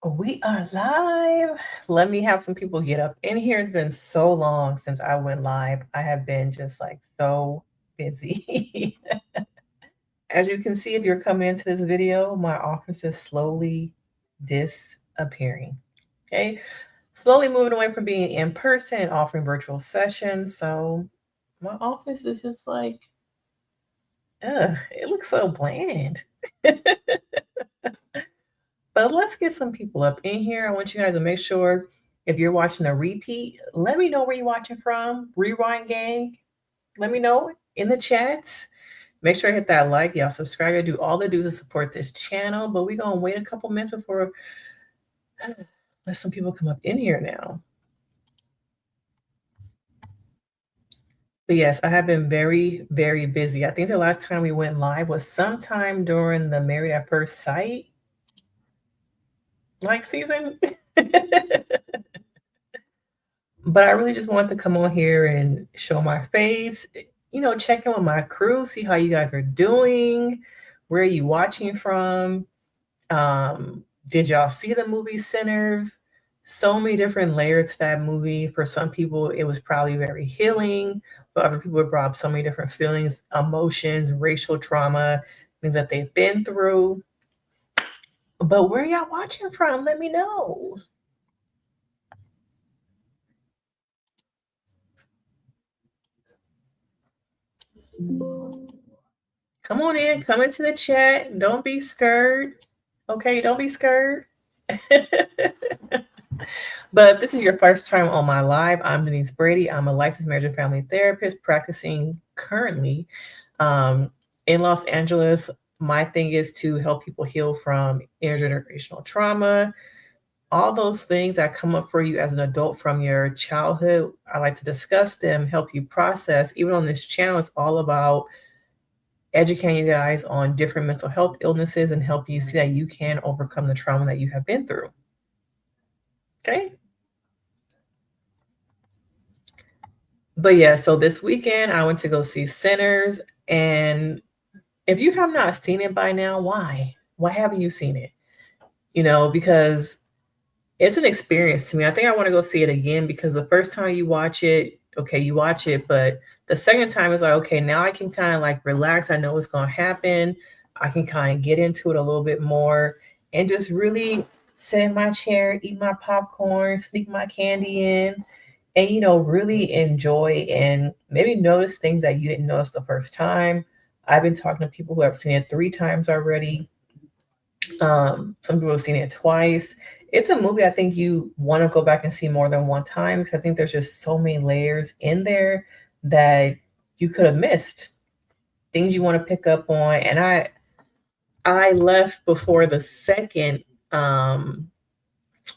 We are live. Let me have some people get up in here. It's been so long since I went live. I have been just like so busy. As you can see, if you're coming into this video, my office is slowly disappearing. Okay. Slowly moving away from being in person, offering virtual sessions. So my office is just like, it looks so bland. But let's get some people up in here. I want you guys to make sure if you're watching a repeat, let me know where you're watching from. Rewind gang, let me know in the chats. Make sure I hit that like, y'all subscribe. I do all the do to support this channel, but we're gonna wait a couple minutes before let some people come up in here now. But yes, I have been very, very busy. I think the last time we went live was sometime during the Married at First Sight like season. But I really just wanted to come on here and show my face, check in with my crew, see how you guys are doing, where are you watching from? Did y'all see the movie Sinners? So many different layers to that movie. For some people, it was probably very healing, but other people it brought up so many different feelings, emotions, racial trauma, things that they've been through. But where y'all watching from? Let me know. Come on in, come into the chat. Don't be scared. Okay, don't be scared. But if this is your first time on my live, I'm Denise Brady. I'm a licensed marriage and family therapist practicing currently in Los Angeles. My thing is to help people heal from intergenerational trauma, all those things that come up for you as an adult from your childhood. I like to discuss them, help you process. Even on this channel, it's all about educating you guys on different mental health illnesses and help you see that you can overcome the trauma that you have been through. Okay. But yeah, so this weekend I went to go see Sinners. And if you have not seen it by now, why? Why haven't you seen it? Because it's an experience to me. I think I want to go see it again because the first time you watch it, okay, you watch it, but the second time is like, okay, now I can kind of like relax. I know what's going to happen. I can kind of get into it a little bit more and just really sit in my chair, eat my popcorn, sneak my candy in, and really enjoy and maybe notice things that you didn't notice the first time. I've been talking to people who have seen it 3 times already. Some people have seen it twice. It's a movie I think you want to go back and see more than one time because I think there's just so many layers in there that you could have missed, things you want to pick up on. And I left before the second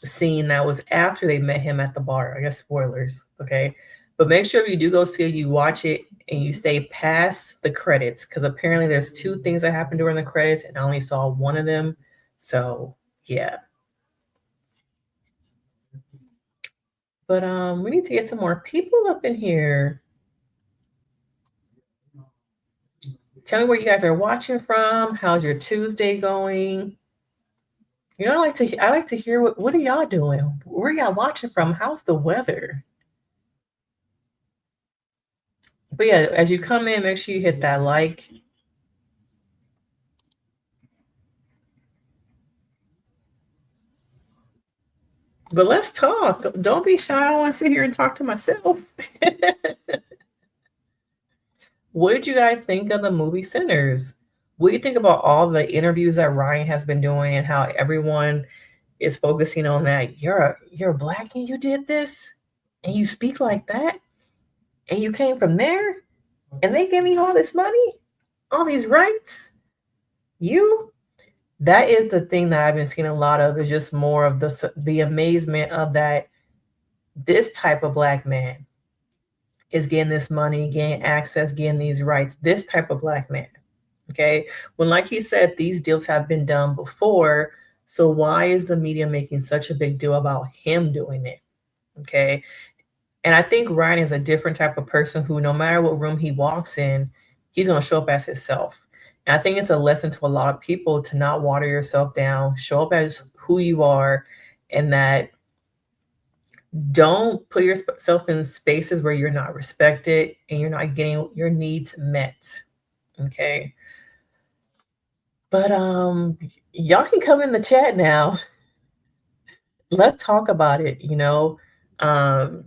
scene that was after they met him at the bar. I guess spoilers, okay? But make sure if you do go see it, you watch it and you stay past the credits because apparently there's 2 things that happened during the credits and I only saw one of them. So yeah. But we need to get some more people up in here. Tell me where you guys are watching from. How's your Tuesday going? I like to hear what are y'all doing? Where y'all watching from? How's the weather? But yeah, as you come in, make sure you hit that like. But let's talk. Don't be shy. I don't want to sit here and talk to myself. What did you guys think of the movie Sinners? What do you think about all the interviews that Ryan has been doing and how everyone is focusing on that? You're black and you did this and you speak like that and you came from there and they give me all this money, all these rights. That is the thing that I've been seeing a lot of is just more of the amazement of that this type of black man is getting this money, getting access, getting these rights, this type of black man. Okay. When, like he said, these deals have been done before. So why is the media making such a big deal about him doing it? Okay. And I think Ryan is a different type of person who, no matter what room he walks in, he's going to show up as himself. And I think it's a lesson to a lot of people to not water yourself down, show up as who you are, and that don't put yourself in spaces where you're not respected and you're not getting your needs met. Okay. But y'all can come in the chat now. Let's talk about it, you know. Um,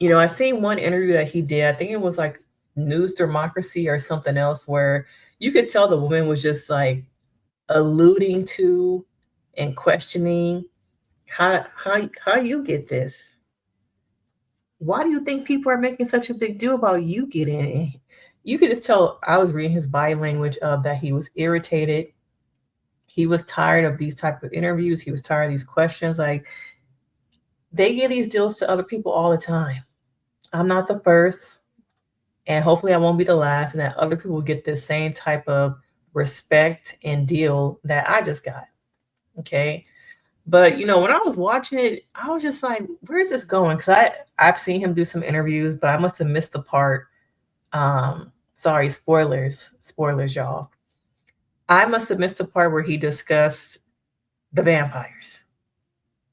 I seen one interview that he did. I think it was like News Democracy or something else where you could tell the woman was just like alluding to and questioning how you get this. Why do you think people are making such a big deal about you getting it? You could just tell I was reading his body language of that he was irritated. He was tired of these type of interviews. He was tired of these questions. Like they give these deals to other people all the time. I'm not the first, and hopefully I won't be the last, and that other people get this same type of respect and deal that I just got. Okay. But when I was watching it, I was just like, where is this going? Because I've seen him do some interviews, but I must have missed the part. Sorry, spoilers, y'all. I must have missed the part where he discussed the vampires.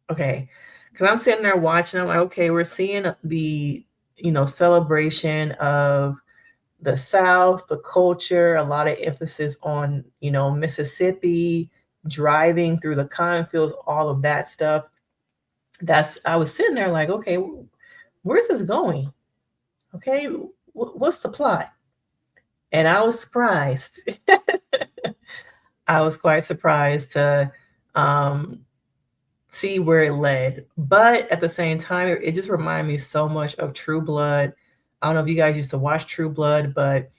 Okay. Because I'm sitting there watching, I'm like, okay, we're seeing the, celebration of the South, the culture, a lot of emphasis on, Mississippi, driving through the cotton fields, all of that stuff. I was sitting there like, okay, where's this going? Okay, what's the plot? And I was surprised. I was quite surprised to see where it led. But at the same time, it just reminded me so much of True Blood. I don't know if you guys used to watch True Blood, but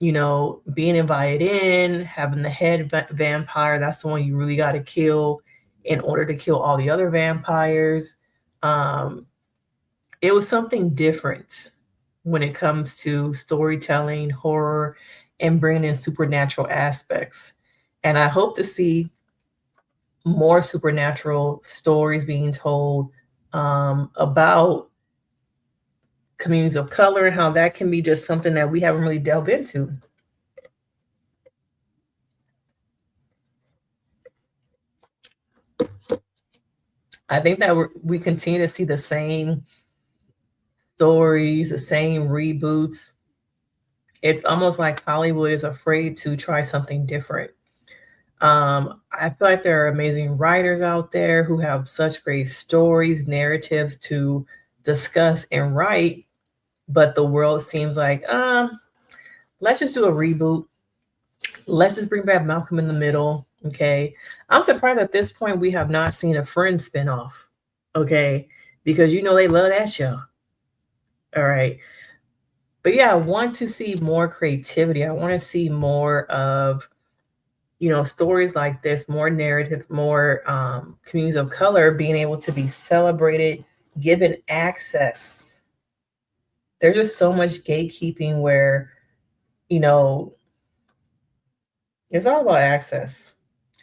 being invited in, having the head vampire, that's the one you really got to kill in order to kill all the other vampires. It was something different when it comes to storytelling, horror, and bringing in supernatural aspects. And I hope to see more supernatural stories being told about communities of color and how that can be just something that we haven't really delved into. I think that we continue to see the same stories, the same reboots. It's almost like Hollywood is afraid to try something different. I feel like there are amazing writers out there who have such great stories, narratives to discuss and write, but the world seems like, let's just do a reboot. Let's just bring back Malcolm in the Middle. Okay. I'm surprised at this point we have not seen a Friends spinoff. Okay. Because they love that show. All right. But yeah, I want to see more creativity. I want to see more of, stories like this, more narrative, more communities of color being able to be celebrated, given access. There's just so much gatekeeping where, it's all about access.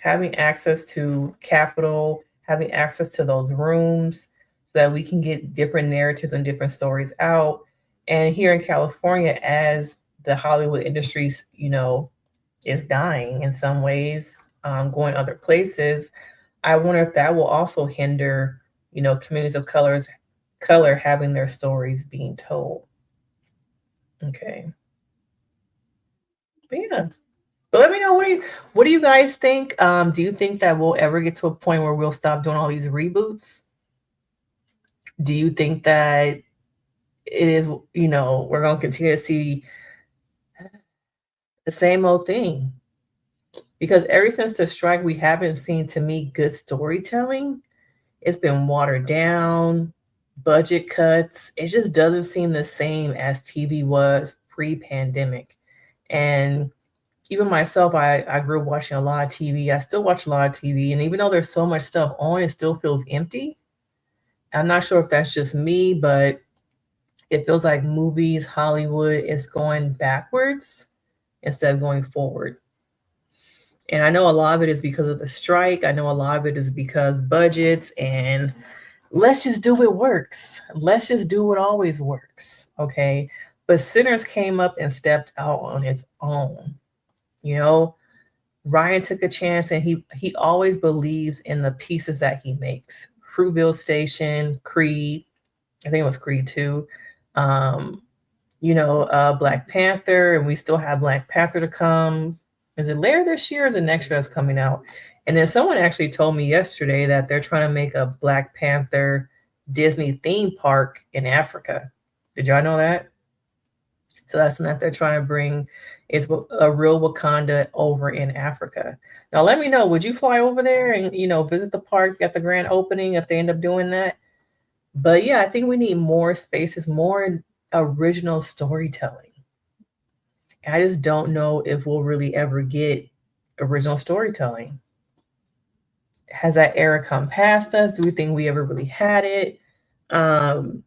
Having access to capital, having access to those rooms so that we can get different narratives and different stories out. And here in California, as the Hollywood industries, is dying in some ways, going other places, I wonder if that will also hinder, communities of color having their stories being told. Okay. But yeah. But let me know, what do you guys think? Do you think that we'll ever get to a point where we'll stop doing all these reboots? Do you think that it is, we're going to continue to see the same old thing? Because ever since the strike, we haven't seen, to me, good storytelling. It's been watered down, budget cuts. It just doesn't seem the same as TV was pre-pandemic. And even myself, I grew up watching a lot of TV. I still watch a lot of TV. And even though there's so much stuff on, it still feels empty. I'm not sure if that's just me, but it feels like movies, Hollywood is going backwards instead of going forward. And I know a lot of it is because of the strike. I know a lot of it is because budgets and let's just do what works. Let's just do what always works. Okay. But Sinners came up and stepped out on its own. Ryan took a chance and he always believes in the pieces that he makes. Fruitville Station, Creed, I think it was Creed 2. Um, Black Panther, and we still have Black Panther to come. Is it later this year or is it next year that's coming out? And then someone actually told me yesterday that they're trying to make a Black Panther Disney theme park in Africa. Did y'all know that? So that's something that they're trying to bring is a real Wakanda over in Africa. Now let me know, would you fly over there and visit the park at the grand opening if they end up doing that? But yeah, I think we need more spaces, more original storytelling. I just don't know if we'll really ever get original storytelling. Has that era come past us? Do we think we ever really had it? Um,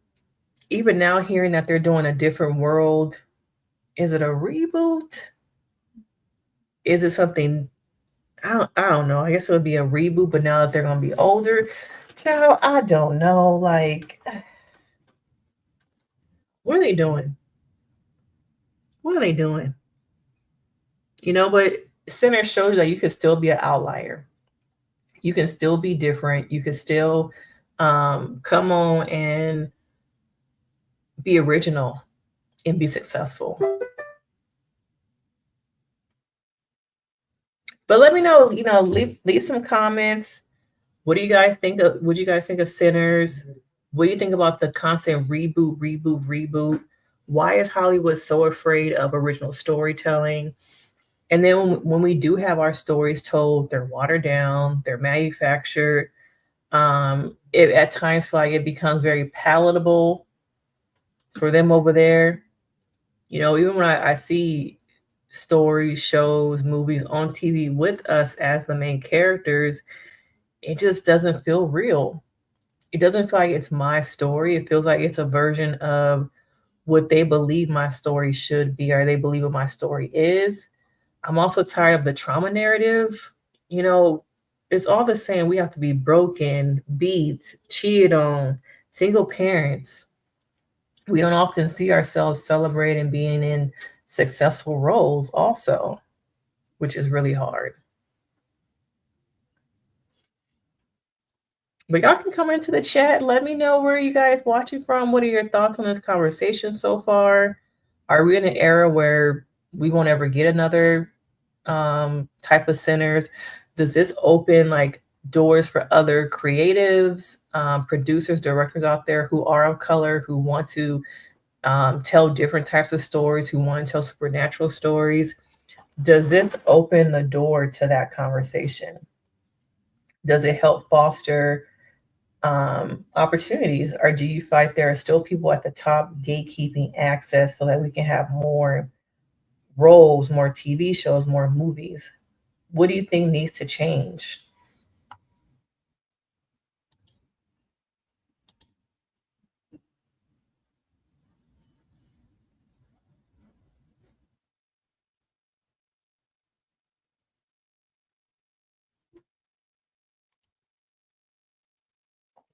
Even now, hearing that they're doing a different world, is it a reboot? Is it something? I don't know. I guess it would be a reboot, but now that they're gonna be older, child, I don't know. Like, what are they doing? What are they doing? But Center shows you that you can still be an outlier. You can still be different. You can still come on and be original and be successful. But let me know, leave some comments. What do you guys think of what do you guys think of Sinners? What do you think about the constant reboot? Why is Hollywood so afraid of original storytelling? And then when we do have our stories told, they're watered down, they're manufactured. It at times feel like it becomes very palatable for them over there. Even when I see stories, shows, movies on TV with us as the main characters, it just doesn't feel real. It doesn't feel like it's my story. It feels like it's a version of what they believe my story should be, or they believe what my story is. I'm also tired of the trauma narrative. You know, it's all the same. We have to be broken, beat, cheated on, single parents. We don't often see ourselves celebrating being in successful roles also, which is really hard. But y'all can come into the chat. Let me know where you guys watching from. What are your thoughts on this conversation so far? Are we in an era where we won't ever get another type of Sinners? Does this open like doors for other creatives, producers, directors out there who are of color, who want to tell different types of stories, who want to tell supernatural stories? Does this open the door to that conversation? Does it help foster opportunities, or do you find there are still people at the top gatekeeping access so that we can have more roles, more TV shows, more movies? What do you think needs to change?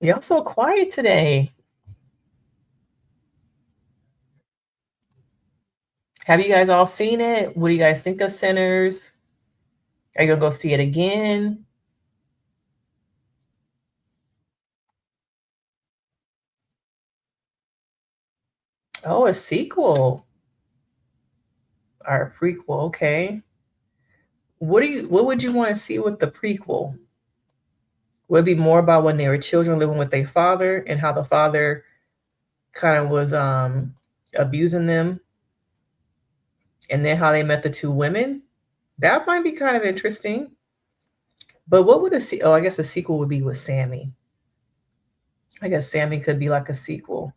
Y'all so quiet today. Have you guys all seen it? What do you guys think of Sinners? Are you gonna go see it again? Oh, a sequel or a prequel. Okay. What would you want to see with the prequel? Would it be more about when they were children living with their father and how the father kind of was abusing them, and then how they met the two women? That might be kind of interesting. But what would I guess a sequel would be with Sammy. I guess Sammy could be like a sequel.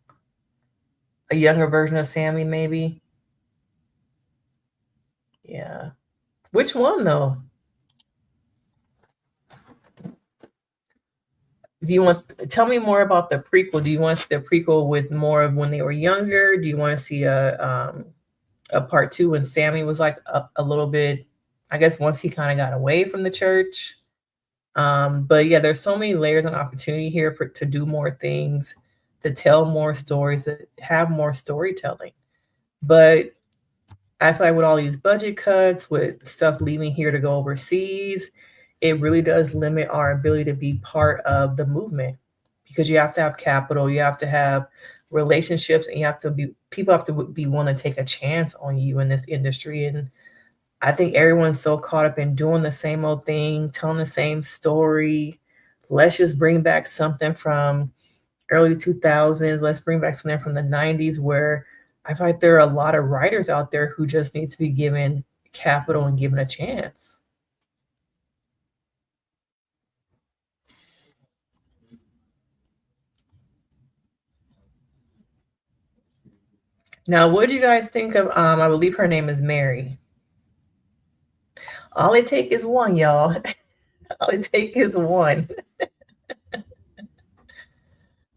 A younger version of Sammy, maybe. Yeah. Which one though? Tell me more about the prequel? Do you want the prequel with more of when they were younger? Do you want to see a part two when Sammy was like a little bit, I guess once he kind of got away from the church? But yeah, there's so many layers and opportunity here to do more things, to tell more stories, to have more storytelling. But I feel like with all these budget cuts, with stuff leaving here to go overseas, it really does limit our ability to be part of the movement because you have to have capital, you have to have relationships, and you have to be people have to be willing to take a chance on you in this industry. And I think everyone's so caught up in doing the same old thing, telling the same story. Let's just bring back something from early 2000s. Let's bring back something from the 90s where I feel like there are a lot of writers out there who just need to be given capital and given a chance. Now, what do you guys think of I believe her name is Mary. All it take is one, y'all. All it take is one.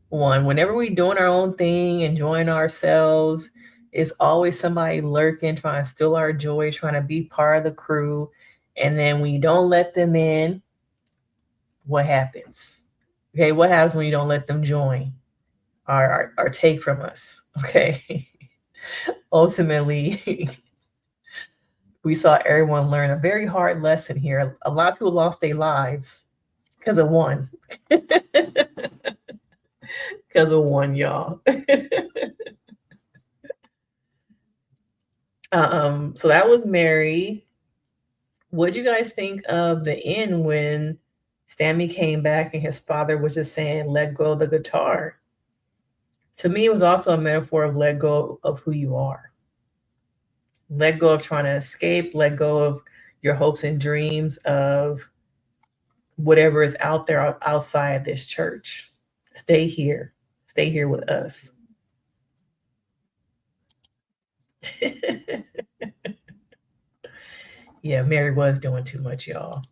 One. Whenever we doing our own thing, enjoying ourselves, it's always somebody lurking, trying to steal our joy, trying to be part of the crew. And then when you don't let them in, what happens? Okay, what happens when you don't let them join or take from us? Okay. Ultimately, we saw everyone learn a very hard lesson here. A lot of people lost their lives because of one. Because of one, y'all. So that was Mary. What do you guys think of the end when Sammy came back and his father was just saying, let go of the guitar? To me, it was also a metaphor of let go of who you are. Let go of trying to escape, let go of your hopes and dreams of whatever is out there outside this church. Stay here. Stay here with us. Yeah, Mary was doing too much, y'all.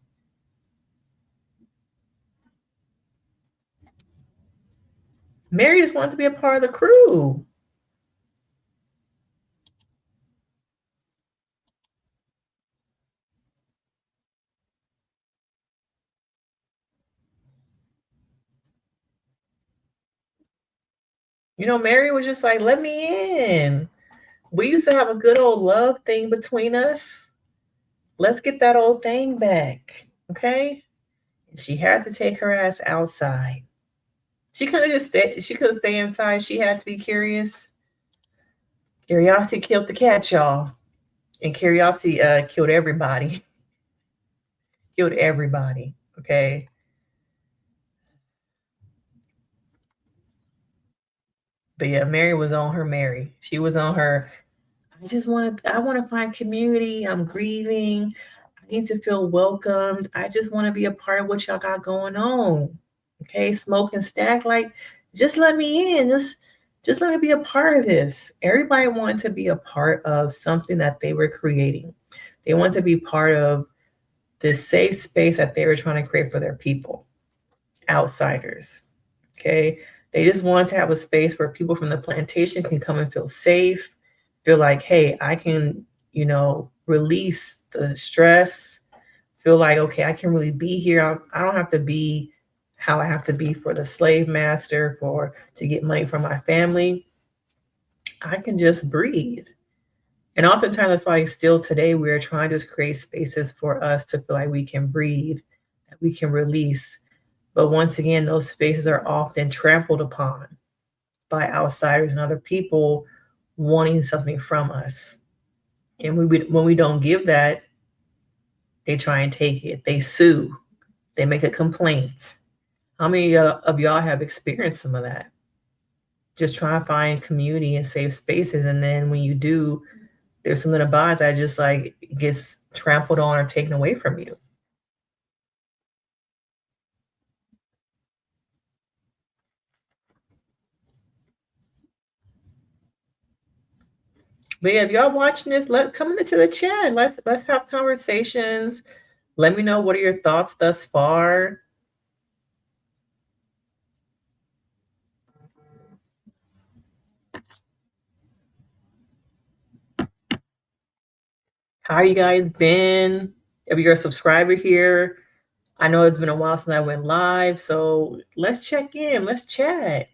Mary just wanted to be a part of the crew. You know, Mary was just like, let me in. We used to have a good old love thing between us. Let's get that old thing back. Okay. She had to take her ass outside. She could have just stayed, she could stay inside. She had to be curious. Curiosity killed the cat, y'all. And curiosity killed everybody. Killed everybody. Okay. But yeah, Mary was on her Mary. She was on her. I want to find community. I'm grieving. I need to feel welcomed. I just want to be a part of what y'all got going on. Okay, smoke and stack. Like, just let me in. Just let me be a part of this. Everybody wanted to be a part of something that they were creating. They want to be part of this safe space that they were trying to create for their people, outsiders. Okay. They just want to have a space where people from the plantation can come and feel safe, feel like, hey, I can, release the stress, feel like, okay, I can really be here. I don't have to be how I have to be for the slave master to get money from my family. I can just breathe. And oftentimes I feel like still today we are trying to create spaces for us to feel like we can breathe, that we can release. But once again, those spaces are often trampled upon by outsiders and other people wanting something from us. And when we don't give that, they try and take it. They sue. They make a complaint. How many of y'all have experienced some of that? Just try to find community and safe spaces. And then when you do, there's something about it that just like gets trampled on or taken away from you. But yeah, if y'all watching this, come into the chat. Let's have conversations. Let me know what are your thoughts thus far. How you guys been? If you're a subscriber here, I know it's been a while since I went live, so let's check in. Let's chat.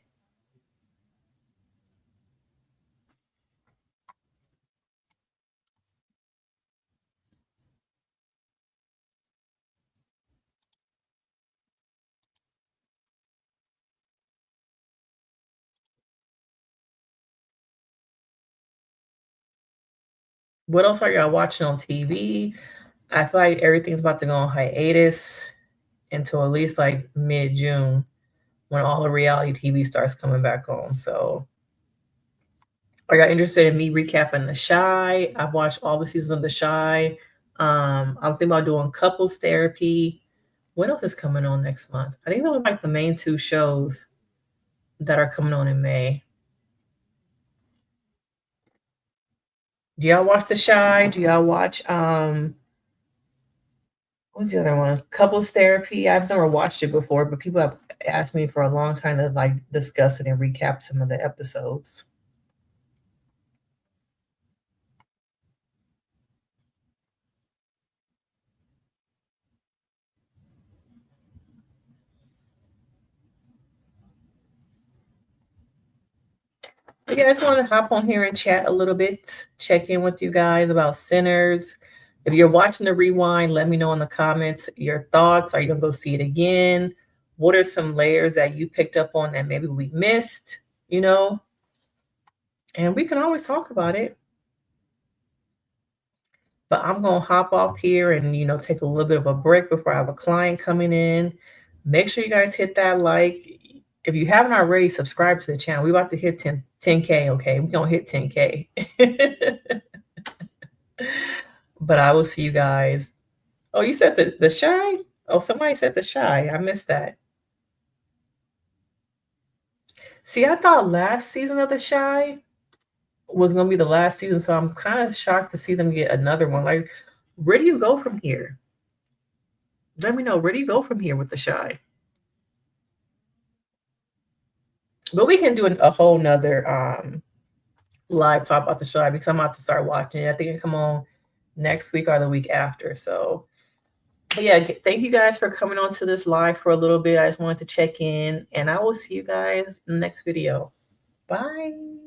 What else are y'all watching on TV? I feel like everything's about to go on hiatus until at least like mid-June when all the reality TV starts coming back on. So are y'all interested in me recapping The Shy? I've watched all the seasons of The Shy. I'm thinking about doing couples therapy. What else is coming on next month? I think those are like the main two shows that are coming on in May. Do y'all watch The Shy? Do y'all watch what's the other one? Couples therapy. I've never watched it before, but people have asked me for a long time to like discuss it and recap some of the episodes. But yeah, I just want to hop on here and chat a little bit, check in with you guys about Sinners. If you're watching the rewind, let me know in the comments your thoughts. Are you gonna go see it again? What are some layers that you picked up on that maybe we missed? You know, and we can always talk about it. But I'm gonna hop off here and take a little bit of a break before I have a client coming in. Make sure you guys hit that like. If you haven't already, subscribe to the channel. We're about to hit 10K, okay? We're gonna hit 10K. But I will see you guys. Oh, you said the Shy? Oh, somebody said the Shy. I missed that. See, I thought last season of the Shy was gonna be the last season, so I'm kind of shocked to see them get another one. Like, where do you go from here? Let me know, where do you go from here with the Shy? But we can do a whole nother live talk about the Shy because I'm about to start watching it. I think it come on next week or the week after. So, but yeah, thank you guys for coming on to this live for a little bit. I just wanted to check in, and I will see you guys in the next video. Bye.